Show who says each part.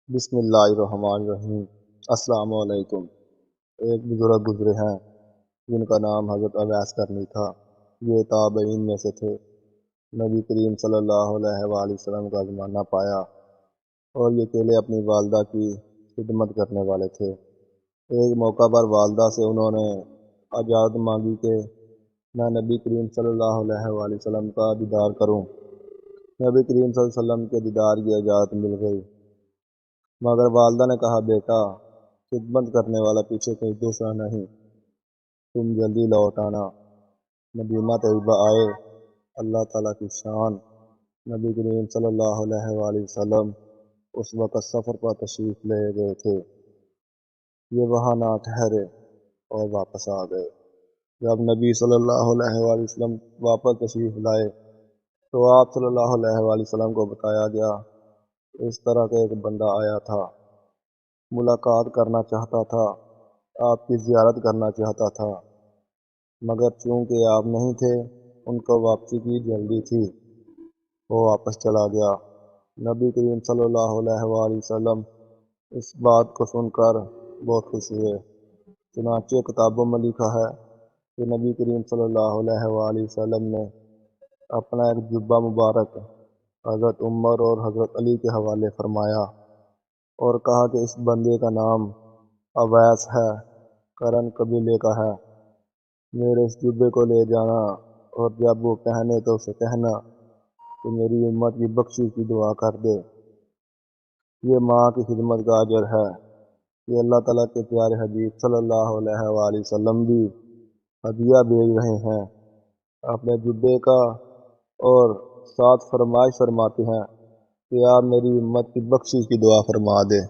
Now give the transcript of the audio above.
Speaker 1: بسم اللہ الرحمن الرحیم۔ السلام علیکم۔ ایک بزرگ گزرے ہیں جن کا نام حضرت اویس کرنی تھا۔ یہ تابعین میں سے تھے۔ نبی کریم صلی اللہ علیہ وآلہ وسلم کا زمانہ پایا اور یہ اکیلے اپنی والدہ کی خدمت کرنے والے تھے۔ ایک موقع پر والدہ سے انہوں نے اجازت مانگی کہ میں نبی کریم صلی اللہ علیہ وآلہ وسلم کا دیدار کروں۔ نبی کریم صلی اللہ علیہ وسلم کے دیدار کی اجازت مل گئی، مگر والدہ نے کہا، بیٹا، خدمت کرنے والا پیچھے کوئی دوسرا نہیں، تم جلدی لوٹ آنا۔ مدینہ طیبہ آئے۔ اللہ تعالیٰ کی شان، نبی کریم صلی اللہ علیہ وآلہ وسلم اس وقت سفر پر تشریف لے گئے تھے۔ یہ وہاں نہ ٹھہرے اور واپس آ گئے۔ جب نبی صلی اللہ علیہ وآلہ وسلم واپس تشریف لائے تو آپ صلی اللہ علیہ وآلہ وسلم کو بتایا گیا، اس طرح کا ایک بندہ آیا تھا، ملاقات کرنا چاہتا تھا، آپ کی زیارت کرنا چاہتا تھا، مگر چونکہ آپ نہیں تھے، ان کو واپسی کی جلدی تھی، وہ واپس چلا گیا۔ نبی کریم صلی اللہ علیہ وآلہ وسلم اس بات کو سن کر بہت خوش ہوئے۔ چنانچہ کتابوں میں لکھا ہے کہ نبی کریم صلی اللہ علیہ وآلہ وسلم نے اپنا ایک جبہ مبارک حضرت عمر اور حضرت علی کے حوالے فرمایا اور کہا کہ اس بندے کا نام اویس ہے، کرن قبیلے کا ہے، میرے اس جبے کو لے جانا اور جب وہ پہنے تو اسے کہنا کہ میری امت کی بخشش کی دعا کر دے۔ یہ ماں کی خدمت کا اجر ہے کہ اللہ تعالیٰ کے پیارے حبیب صلی اللہ علیہ وآلہ وسلم بھی ہدیہ بھیج رہے ہیں اپنے جبے کا، اور ساتھ فرمائش فرماتے ہیں کہ آپ میری امت کی بخشش کی دعا فرما دے۔